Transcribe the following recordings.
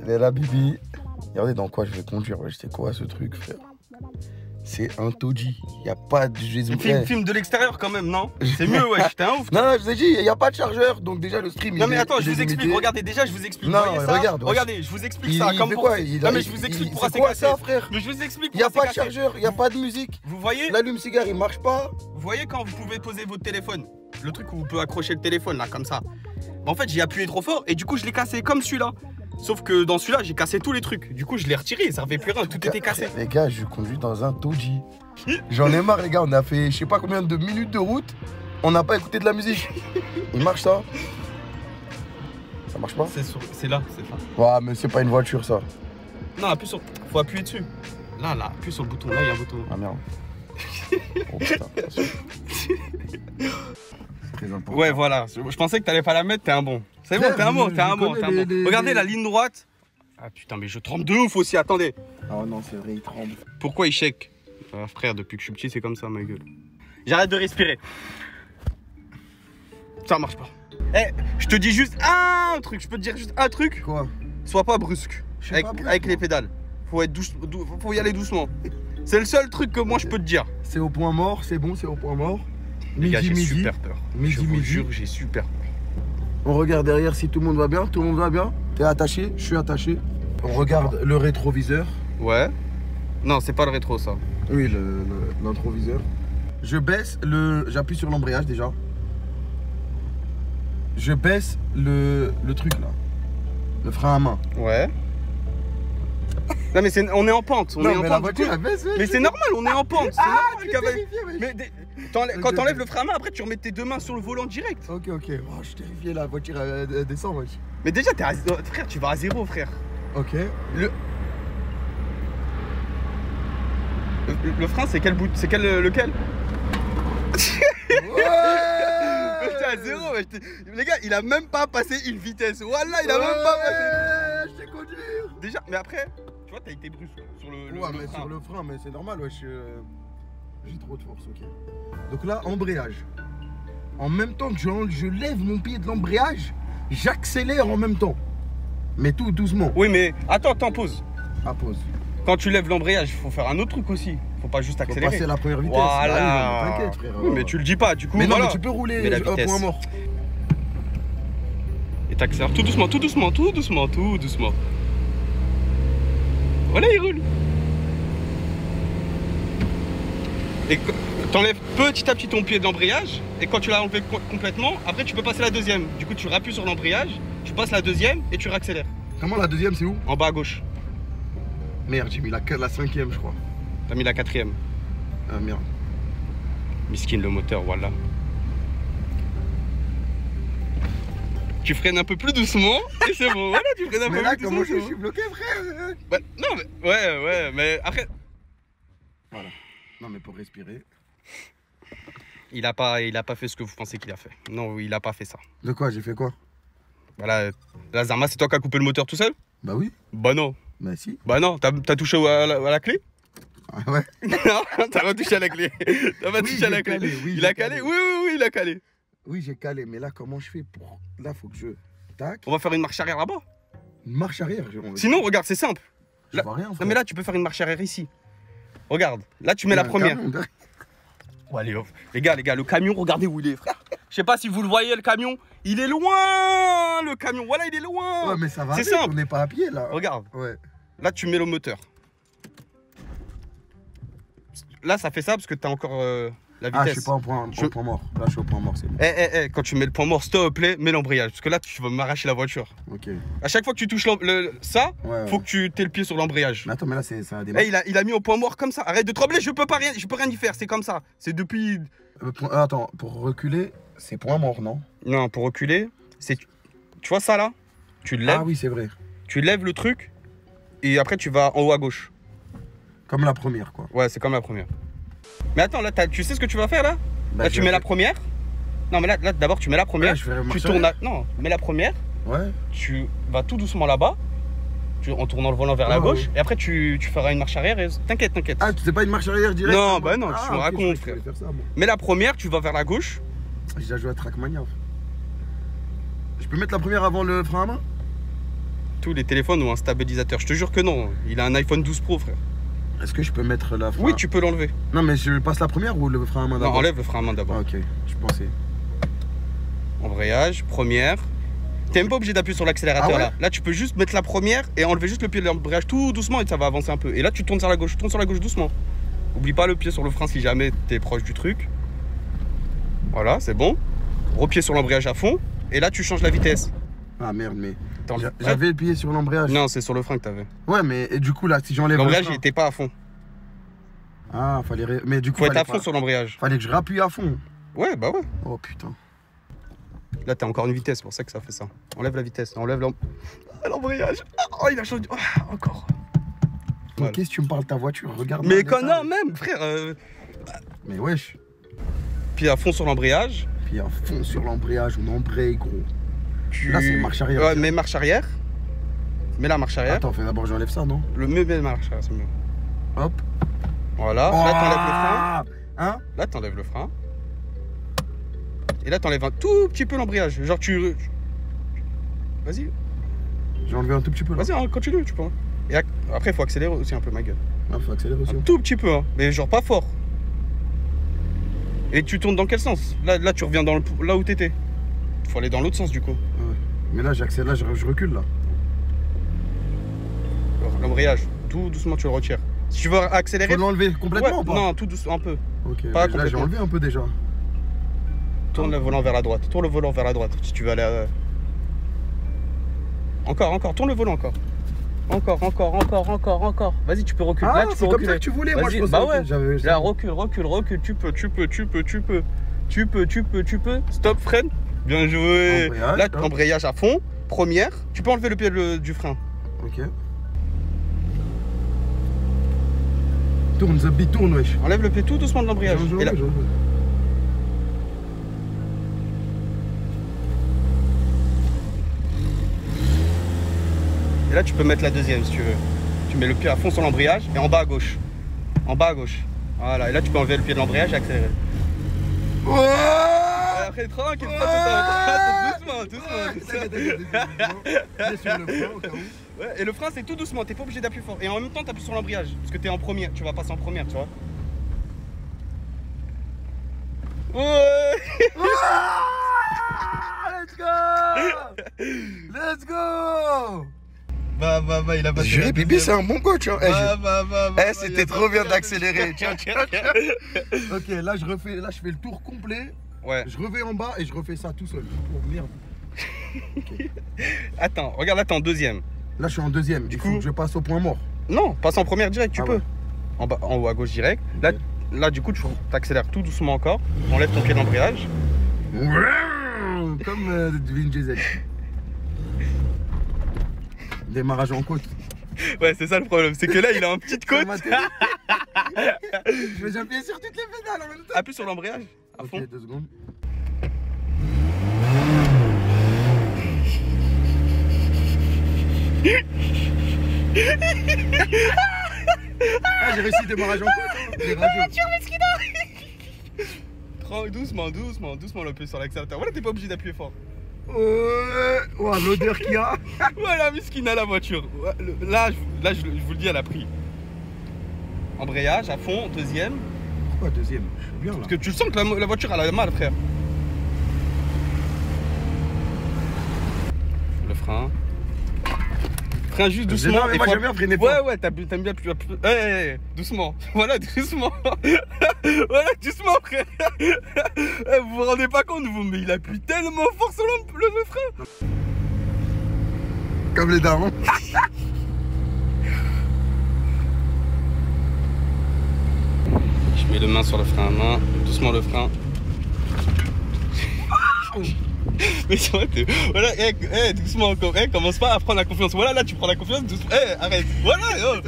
Elle est là, Bibi. Regardez dans quoi je vais conduire. C'est quoi ce truc, frère? C'est un Toji. Il n'y a pas de... Film de l'extérieur quand même, non? C'est mieux, ouais, j'étais un ouf. Non, non, je vous ai dit, il n'y a pas de chargeur. Donc déjà, le stream... Non, mais attends, je vous explique. Regardez, déjà, je vous explique. Non, ça regarde. Regardez, je vous explique ça. Comme quoi Non, mais je vous explique pour c'est quoi ça, frère? Mais je vous explique. Il n'y a pas de chargeur, il n'y a pas de musique. Vous voyez? L'allume-cigare, il marche pas. Vous voyez quand vous pouvez poser votre téléphone? Le truc où vous pouvez accrocher le téléphone, là, comme ça. En fait, j'ai appuyé trop fort et du coup, je l'ai cassé comme celui-là. Sauf que dans celui-là, j'ai cassé tous les trucs. Du coup, je l'ai retiré, ça servait plus rien, tout était cassé. Les gars, je conduis dans un Toji. J'en ai marre, les gars. On a fait je sais pas combien de minutes de route. On n'a pas écouté de la musique. Il marche ça? Ça marche pas? C'est là, c'est ça. Ouais, mais c'est pas une voiture, ça. Non, appuie sur. Faut appuyer dessus. Là, appuie sur le bouton. Là, il y a un bouton. Ah merde. Oh putain. C'est très important. Ouais, voilà. Je pensais que t'allais pas la mettre, t'es un bon. C'est bon, t'es un bon, t'es un bon. Regardez la ligne droite. Ah putain, mais je tremble de ouf aussi, attendez. Oh non, c'est vrai, il tremble. Pourquoi il shake? Frère, depuis que je suis petit, c'est comme ça, ma gueule. J'arrête de respirer. Ça marche pas. Eh, je te dis juste un truc. Je peux te dire juste un truc. Quoi? Sois pas brusque. Avec les pédales. Faut être faut y aller doucement. C'est le seul truc que moi je peux te dire. C'est au point mort, c'est bon, c'est au point mort. Les gars, j'ai super peur. Midi, je vous jure, j'ai super peur. On regarde derrière si tout le monde va bien. Tout le monde va bien? T'es attaché? Je suis attaché. On regarde le rétroviseur. Ouais. Non, c'est pas le rétro, ça. Oui, l'introviseur. Je baisse j'appuie sur l'embrayage déjà. Je baisse le truc là. Le frein à main. Ouais. Non mais on est en pente. On est en mais pente. la voiture elle baisse. Mais c'est normal, on est en pente. Mais quand Okay. t'enlèves le frein à main, après tu remets tes deux mains sur le volant direct. Ok. Oh, je suis terrifié, la voiture elle descend, wesh. Mais déjà, frère, tu vas à zéro, frère. Ok. Le frein, c'est quel bout? C'est lequel? Ouais. J'étais à zéro. Les gars, il a même pas passé une vitesse. Voilà, il a même pas passé. Je sais conduire. Déjà, mais après, tu vois, t'as été brusque sur le frein. Sur le frein, mais c'est normal, wesh. J'ai trop de force, ok. Donc là, embrayage. En même temps que je lève mon pied de l'embrayage, j'accélère en même temps. Mais tout doucement. Oui, mais attends, pause. À pause. Quand tu lèves l'embrayage, il faut faire un autre truc aussi. Faut pas juste accélérer. Faut passer la première vitesse. Voilà. T'inquiète, frère. Oui, mais tu le dis pas, du coup. Mais non, voilà. mais tu peux rouler la au point mort. Et t'accélères tout doucement, tout doucement, tout doucement, tout doucement. Voilà, il roule. Et t'enlèves petit à petit ton pied d'embrayage. Et quand tu l'as enlevé complètement, après tu peux passer la deuxième. Du coup, tu rappuies sur l'embrayage, tu passes la deuxième et tu réaccélères. Comment la deuxième, c'est où? En bas à gauche. Merde, j'ai mis la cinquième, je crois. T'as mis la quatrième. Ah merde. Miskin le moteur, voilà. Tu freines un peu plus doucement et c'est bon. Voilà, tu freines un peu plus doucement. Mais là, comment je suis bloqué, frère? Bah, non, mais ouais, mais après. Voilà. Non, mais pour respirer. Il a pas fait ce que vous pensez qu'il a fait. Non, il a pas fait ça. De quoi? J'ai fait quoi? Voilà, la Zarma, c'est toi qui as coupé le moteur tout seul? Bah oui. Bah non. Bah si. Bah non, t'as touché à la clé? Ah ouais. Non, t'as pas touché à la clé. T'as pas touché à la clé. Oui, il a calé? Oui, il a calé. Oui, j'ai calé, mais là, comment je fais pour... Là, faut que je... Tac. On va faire une marche arrière là-bas. Une marche arrière. Sinon, regarde, c'est simple. Je vois rien, frère. Non, mais là, tu peux faire une marche arrière ici. Regarde, là, tu mets la première. Oh, allez, hop. Les gars, le camion, regardez où il est, frère. Je sais pas si vous le voyez, le camion. Il est loin, le camion. Voilà, il est loin. Ouais, mais ça va. C'est simple. On n'est pas à pied, là. Regarde. Ouais. Là, tu mets le moteur. Là, ça fait ça parce que t'as encore la vitesse. Ah, je suis pas au point mort. Là, je suis au point mort, c'est bon. Quand tu mets le point mort, s'il te plaît, mets l'embrayage. Parce que là, tu vas m'arracher la voiture. Ok. À chaque fois que tu touches ça, faut que tu aies le pied sur l'embrayage. Mais attends, mais là, ça a démarré. Il a mis au point mort comme ça. Arrête de trembler, je peux rien y faire. C'est comme ça. C'est depuis. Attends, pour reculer, c'est point mort, non? Non, pour reculer, c'est. Tu vois ça là? Tu le lèves. Ah oui, c'est vrai. Tu lèves le truc et après tu vas en haut à gauche. Comme la première, quoi. Ouais, c'est comme la première. Mais attends, là, tu sais ce que tu vas faire là? Bah, là, tu mets la première. Non, mais là d'abord, tu mets la première. Ouais, tu tournes. Non, mets la première. Ouais. Tu vas tout doucement là-bas. En tournant le volant vers la gauche. Et après, tu feras une marche arrière et t'inquiète. Ah, c'est pas une marche arrière direct? Non, bah non, tu me racontes, frère. Mais la première, tu vas vers la gauche. J'ai déjà joué à Trackmania. Je peux mettre la première avant le frein à main? tous les téléphones ont un stabilisateur. Je te jure que non. Il a un iPhone 12 Pro, frère. Est-ce que je peux mettre la frein? Oui, tu peux l'enlever. Non, mais je passe la première ou le frein à main d'abord? Non, enlève le frein à main d'abord. Ah, ok, je pensais. Embrayage, première. T'es même pas obligé d'appuyer sur l'accélérateur là. Là, tu peux juste mettre la première et enlever juste le pied de l'embrayage tout doucement et ça va avancer un peu. Et là, tu tournes sur la gauche, doucement. Oublie pas le pied sur le frein si jamais t'es proche du truc. Voilà, c'est bon. Repied sur l'embrayage à fond. Et là, tu changes la vitesse. Ah merde, mais j'avais le pied sur l'embrayage. Non, c'est sur le frein que t'avais. Ouais, mais et du coup, là, si j'enlève l'embrayage, il était pas à fond. Ah, fallait. Mais du coup, faut être à fond sur l'embrayage. Fallait que je rappuie à fond. Ouais, bah ouais. Oh putain. Là, t'as encore une vitesse, c'est pour ça que ça fait ça. Enlève la vitesse, enlève l'embrayage. Oh, il a changé. Oh, encore. Voilà. Qu'est-ce que tu me parles de ta voiture? Regarde. Mais quand non, même, frère. Mais wesh. Puis à fond sur l'embrayage. Puis à fond sur l'embrayage, on embraye, gros. Là, c'est marche arrière. Ouais, mais marche arrière. Mets la marche arrière. Attends, fais d'abord, j'enlève ça, non? Le mieux, mais marche arrière, c'est mieux. Hop. Voilà. Oh, là, t'enlèves le frein. Hein? Là, t'enlèves le frein. Et là, t'enlèves un tout petit peu l'embrayage. Genre, Vas-y. J'ai enlevé un tout petit peu là. Vas-y, continue, tu peux. Et après, il faut accélérer aussi un peu, ma gueule. Ah, faut accélérer aussi. Un tout petit peu, hein. Mais genre pas fort. Et tu tournes dans quel sens? Là, tu reviens là où t'étais. Faut aller dans l'autre sens, du coup. Ouais. Mais là, j'accélère, là, je recule, là. L'embrayage, tout doucement, tu le retires. Si tu veux accélérer... Faut l'enlever complètement ou pas? Non, tout doucement, un peu. Ok, pas là, j'ai enlevé un peu déjà. Tourne le volant vers la droite. Tourne le volant vers la droite. Si tu veux aller... Encore. Tourne le volant encore. Encore. Vas-y, tu peux reculer. Ah, là, tu c'est peux comme ça que tu voulais, moi, je pensais. Bah ouais. Là, recule. Tu peux. Stop, freine. Bien joué. Embrayage, là, embrayage à fond. Première. Tu peux enlever le pied du frein. Ok. Tourne, Zabi, tourne, wesh. Enlève le pied tout doucement de l'embrayage. Et là... Et là, tu peux mettre la deuxième si tu veux. Tu mets le pied à fond sur l'embrayage et en bas à gauche. Voilà, et là, tu peux enlever le pied de l'embrayage et accélérer. Ouais. Après, tranquille, doucement. Ouais, et le frein, c'est tout doucement, t'es pas obligé d'appuyer fort. Et en même temps, t'appuies sur l'embrayage, parce que t'es en première, tu vas passer en première, tu vois. Ouais. Let's go. Bah, il a pas. Juré, Bibi, c'est un bon coach. Hein. C'était trop bien d'accélérer. Tiens. Ok, là, je fais le tour complet. Ouais. Je reviens en bas et je refais ça tout seul. Oh merde. Okay. Attends, regarde, là, t'es en deuxième. Là, je suis en deuxième. Du coup, faut que je passe au point mort. Non, passe en première direct, tu peux. Ouais. En haut à gauche direct. Okay. Là, du coup, tu accélères tout doucement encore. Enlève ton pied d'embrayage. Comme Vin Diesel. Démarrage en côte. Ouais, c'est ça le problème, c'est que là il a une petite côte. Je vais appuyer sur toutes les pédales en même temps. Appuie sur l'embrayage à fond. Ok, 2 secondes. Ah, j'ai réussi démarrage en côte. J'ai Doucement l'appuyer sur l'accélérateur. Voilà, t'es pas obligé d'appuyer fort. Oh, l'odeur qu'il y a. Voilà, miskina la voiture. Là, je vous le dis, elle a pris. Embrayage à fond, deuxième. Pourquoi deuxième? Je suis bien là. Parce que tu sens que la voiture elle a mal, frère. Le frein. Frein juste doucement. Non, mais moi j'aime bien freiner fort. Ouais, t'aimes bien plus. Doucement. Voilà, doucement. Voilà, doucement, frère. Vous vous rendez pas compte, vous, mais il appuie tellement fort sur le frein. Comme les darons. Je mets les mains sur le frein à main, doucement le frein. Mais c'est vrai, voilà, doucement, commence pas à prendre la confiance. Voilà, là tu prends la confiance, doucement. Arrête. Voilà, ouais,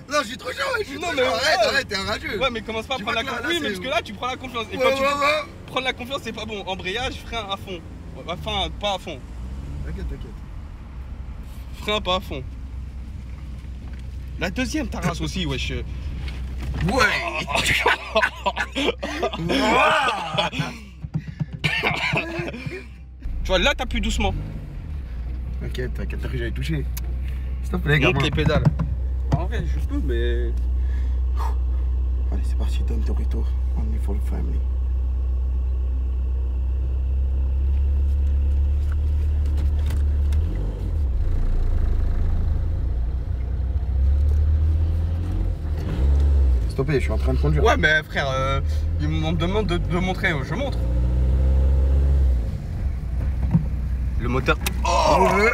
Non, je suis trop chaud, non, mais arrête, t'es un rageux. Ouais, mais commence pas à prendre la confiance. Oui, mais parce que là tu prends la confiance. Et quand tu prends la confiance, c'est pas bon. Embrayage, frein à fond. Enfin, pas à fond. T'inquiète. Frein pas à fond. La deuxième, ta race aussi, wesh. Ouais. Tu vois, là t'appuies doucement. T'inquiète, t'as que j'allais toucher. S'il te plaît, Monte gamin. les pédales. En vrai, je peux, mais. Allez, c'est parti, Don Torito. Only for the family. Stoppé, je suis en train de conduire. Ouais, mais frère, il me demande de montrer, je montre. Le moteur. Oh ouais.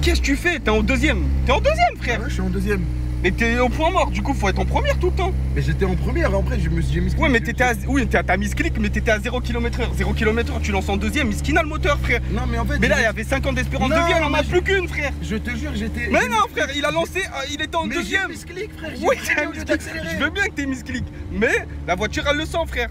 Qu'est-ce que tu fais? T'es en deuxième. T'es en deuxième, frère. Ouais, je suis en deuxième. Mais t'es au point mort, du coup, faut être en première tout le temps. Mais j'étais en première, après j'ai mis clic. Ouais, mais t'étais à. Oui, t'as mis ce clic, mais t'étais à 0 km/h. 0 km/h, tu lances en deuxième, miskina le moteur, frère. Non, mais en fait. Mais là, il y avait 50 d'espérance de vie, elle en a plus qu'une, frère. Je te jure, j'étais. Mais non, frère, il a lancé, il était en deuxième. J'ai mis clic, frère. Oui, t'as mis clic. Je veux bien que t'aies mis ce clic. Mais la voiture, elle le sent, frère.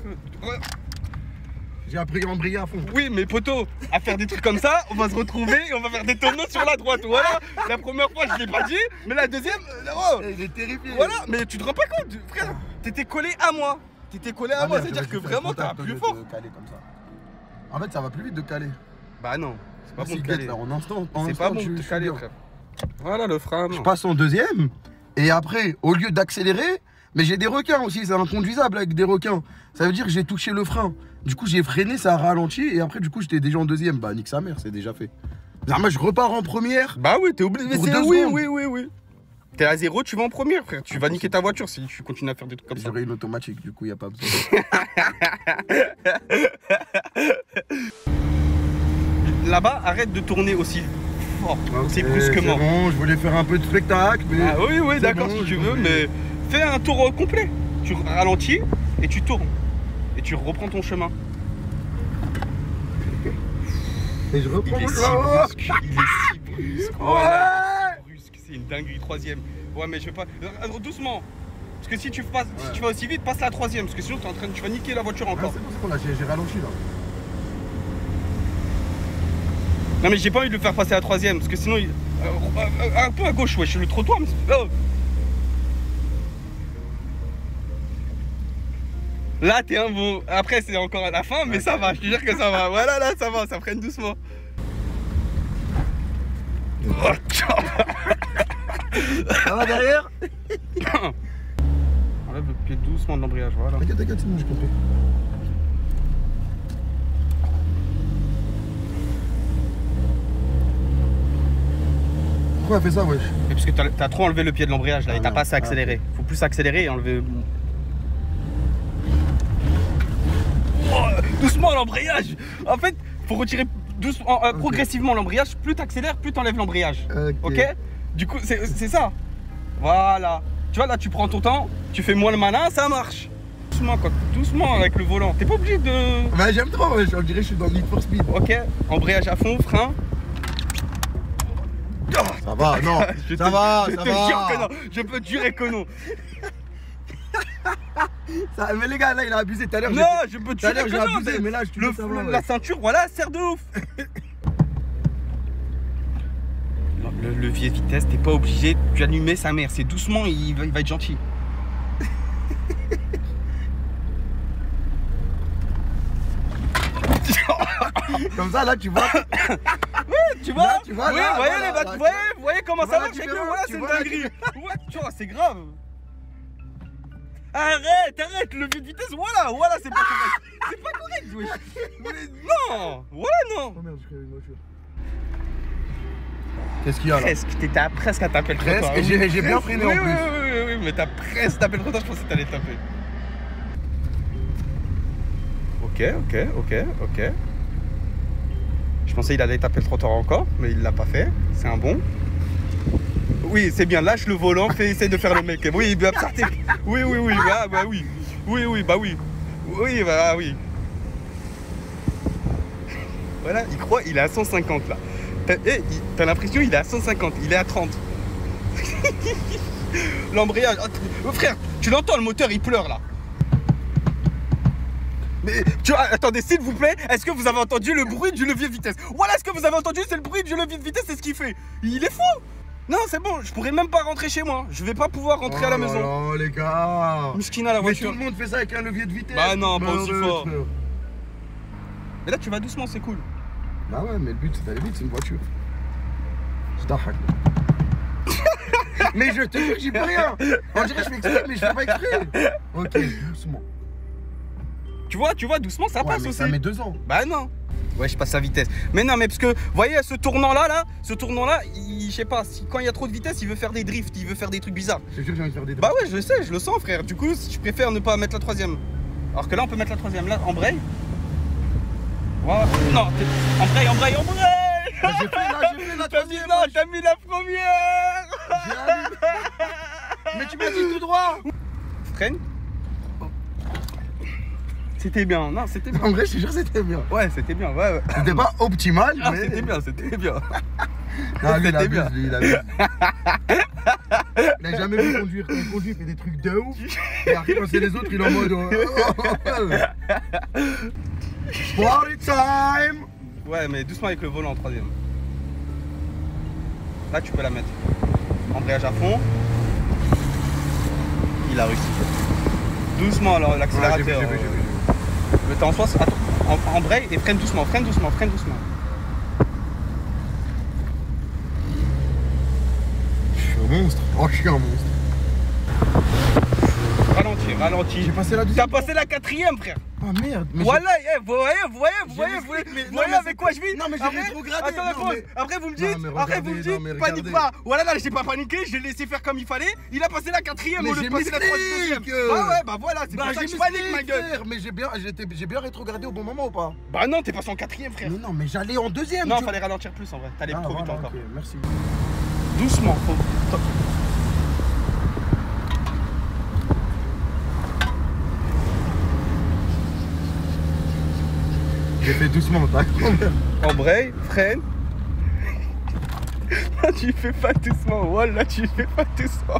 J'ai appris à embrayer à fond. Oui, mais poto, à faire des trucs comme ça, on va se retrouver et on va faire des tonneaux sur la droite. Voilà, la première fois, je l'ai pas dit, mais la deuxième, oh. Il est terrifié. Voilà, mais tu te rends pas compte, frère. T'étais collé à moi. T'étais collé à moi, c'est-à-dire que vraiment, t'as plus fort. De caler comme ça. En fait, ça va plus vite de caler. Bah non, c'est pas bon de Si, caler. là, en instant. C'est pas bon de caler, frère. Voilà le frein. Je passe en deuxième et après, au lieu d'accélérer, mais j'ai des requins aussi, c'est inconduisable avec des requins. Ça veut dire que j'ai touché le frein. Du coup, j'ai freiné, ça a ralenti et après, du coup, j'étais déjà en deuxième. Bah, nique sa mère, c'est déjà fait. Moi, je repars en première. Bah oui, t'es obligé. Pour Oui, 2 oui, secondes. oui, oui, oui. T'es à 0, tu vas en première, frère. Tu vas niquer ta voiture si tu continues à faire des trucs comme ça. J'aurais une automatique, du coup, il n'y a pas besoin. Là-bas, arrête de tourner aussi fort, aussi Ok, brusquement. C'est bon, je voulais faire un peu de spectacle, mais. Ah oui, oui, c'est d'accord, bon, si tu je veux, voulais- mais fais un tour complet. Tu ralentis et tu tournes. Et tu reprends ton chemin. Et je reprends Il est mon si chemin. brusque. Il est si brusque. Voilà, il est brusque. C'est une dinguerie, troisième. Ouais, mais je vais pas. Doucement. Parce que si tu passes, si tu vas aussi vite, passe la troisième. Parce que sinon, tu vas niquer la voiture Ah, encore. c'est bon, là, j'ai ralenti là. Non, mais j'ai pas envie de le faire passer la troisième. Parce que sinon, un peu à gauche, ouais, je le trottoir. Mais... Oh. Là, t'es un bon. Après, c'est encore à la fin, mais ça va, je te jure que ça va. Voilà, là, ça va, ça freine doucement. Oh, Ça va derrière? Enlève le pied doucement de l'embrayage, voilà. T'inquiète, t'inquiète, c'est bon, j'ai compris. Pourquoi elle fait ça, wesh? Et parce que t'as trop enlevé le pied de l'embrayage là, et t'as non. pas assez accéléré. Faut plus accélérer et enlever. Oh, doucement l'embrayage. En fait, faut retirer doucement, progressivement l'embrayage. Plus t'accélères, plus t'enlèves l'embrayage. Ok. Du coup, c'est ça. Voilà. Tu vois, là, tu prends ton temps, tu fais moins le malin, ça marche. Doucement, quoi. Doucement avec le volant. T'es pas obligé de. Bah, j'aime trop, wesh. On dirait que je suis dans Need for Speed. Ok. Embrayage à fond, frein. Ça va, non. Je Ça va, je ça te va. jure que non. Je peux te jurer que non. Ça, mais les gars, là, il a abusé. Tout à l'heure, Non, je peux te tout à jurer l'heure, que j'ai non. abusé, mais là, je te dis, ça va, La ouais. ceinture, voilà, sert de ouf. Le levier de vitesse, t'es pas obligé d'allumer sa mère. C'est doucement, il va être gentil. Comme ça, là, tu vois. Tu vois, Là, tu vois, oui, là, voyez, voilà, les là, vous tu voyez, vois. vous voyez comment Tu ça vois la marche avec différence, le voilà, tu c'est une vois la dinguerie. Ouais, tu vois, c'est grave. Arrête, le levier de vitesse, voilà, c'est pas correct. C'est pas correct, wesh. Non, voilà, non. Oh merde, je crée une voiture. Qu'est-ce qu'il y a là? T'étais presque à taper le Presque, trottoir. et j'ai bien freiné en Oui, plus. oui, mais t'as presque tapé le trottoir, je pensais que t'allais taper. Ok. Je pensais qu'il allait taper le trottoir encore, mais il l'a pas fait. C'est un bon. Oui, c'est bien, lâche le volant, essaye de faire le mec. Oui, bien sortez. Oui, bah oui. Oui, bah oui. Oui, bah oui. Voilà, il croit, il est à 150 là. T'as l'impression qu'il est à 150, il est à 30. L'embrayage. Oh, frère, tu l'entends, le moteur il pleure là. Mais tu vois, attendez, s'il vous plaît, est-ce que vous avez entendu le bruit du levier de vitesse? Voilà, ce que vous avez entendu, c'est le bruit du levier de vitesse, c'est ce qu'il fait. Il est fou. Non, c'est bon, je pourrais même pas rentrer chez moi. Je vais pas pouvoir rentrer à la maison. Oh les gars. Miskina la Mais voiture. tout le monde fait ça avec un levier de vitesse. Bah non, pas aussi Malheureux, fort. frère. Mais là, tu vas doucement, c'est cool. Bah ouais, mais le but c'est d'aller vite, c'est une voiture. Je t'arrache. Mais je te jure que j'y peux rien. On dirait que je fais exprès, mais je fais pas exprès. Ok, doucement. Tu vois, doucement, ça passe mais aussi. ça met 2 ans. Bah non. Ouais, je passe à vitesse. Mais non, mais parce que, vous voyez, ce tournant-là, je sais pas, quand il y a trop de vitesse, il veut faire des drifts, il veut faire des trucs bizarres. Je te jure que j'ai envie de faire des drifts. Bah ouais, je sais, je le sens, frère. Du coup, je préfère ne pas mettre la troisième. Alors que là, on peut mettre la troisième. Là, embraye. Voilà. Non, embraye. Bah, j'ai fait la troisième. Non, t'as mis la première. Mais tu m'as dit tout droit. Freine. C'était bien, non, c'était bien. En vrai, je te jure, c'était bien. Ouais, c'était bien, ouais. C'était pas optimal, Ah, mais. c'était bien. Non, lui, il C'était bien. abuse, lui, il abuse. Il a jamais vu conduire. Quand il conduit, il fait des trucs de ouf. Et après, quand c'est les autres, il est en mode. Party time! Ouais, mais doucement avec le volant en troisième. Là, tu peux la mettre. Embrayage à fond. Il a réussi. Doucement, alors, l'accélérateur. J'ai vu. Le temps en soi, attends, embraye et freine doucement. Je suis un monstre. Oh, je suis un monstre. Ralentis. J'ai passé la deuxième. T'as passé la quatrième, frère. Oh merde. Mais Voilà, vous voyez avec quoi je vis. Non, mais j'ai rétrogradé. Après vous me Non, mais dites, panique regardez. pas. Voilà, là j'ai pas paniqué, je l'ai laissé faire comme il fallait. Il a passé la quatrième Mais au lieu de j'ai passer la troisième. misclick. Ah ouais, bah voilà, c'est pour ça que je panique, ma gueule. Frère, mais j'ai bien rétrogradé au bon moment ou pas? Bah non, t'es passé en quatrième, frère. Mais non, mais j'allais en deuxième. Non, fallait ralentir plus en vrai. T'allais trop vite encore. Ok, merci. Doucement, J'ai fait doucement, t'as compris? embraye, freine. Tu fais pas doucement, voilà, tu fais pas doucement.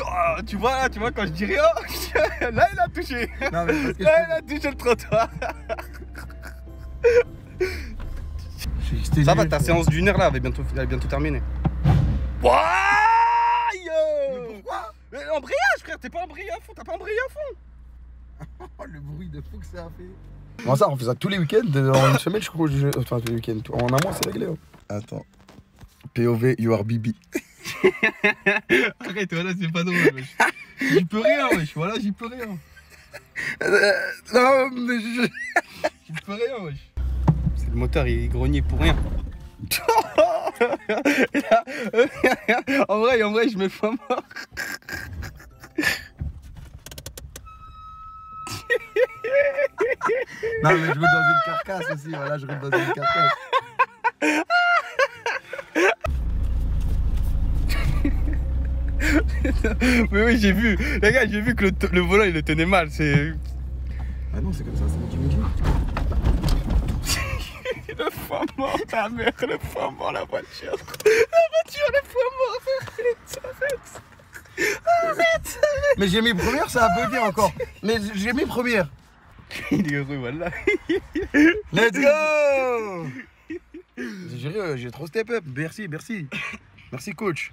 Oh, tu vois quand je dis rien, là il a touché. Non, mais parce que Là il a touché le trottoir. Ça va, ta séance d'1 heure là, elle est bientôt terminée. Wouah! Mais pourquoi? Embrayage, frère, t'es pas embrayé à fond, t'as pas embrayé à fond. Oh, le bruit de fou que ça a fait. Bon, ça, on fait ça tous les week-ends. En une semaine, je crois. Enfin, tous les week-ends. En un mois, c'est réglé. Hein. Attends. POV, you are Bibi. Arrête, voilà, c'est pas drôle, wesh. J'y peux rien, wesh, voilà, j'y peux rien. Non, mais J'y peux rien, wesh. C'est le moteur, il est grogné pour rien. En vrai, je me fais mort. Non, mais je roule dans une carcasse aussi. Voilà, je roule dans une carcasse. Mais oui, j'ai vu. Les gars, j'ai vu que le volant, il le tenait mal. C'est... Ah non, c'est comme ça, c'est moi qui me dis. Le foie mort, ta mère, le foie mort, la voiture. Le foie mort, arrête. Mais j'ai mis première, ça a bugué encore. Mais j'ai mis première. Il est heureux, voilà. Let's go. J'ai trop step up. Merci. Merci, coach.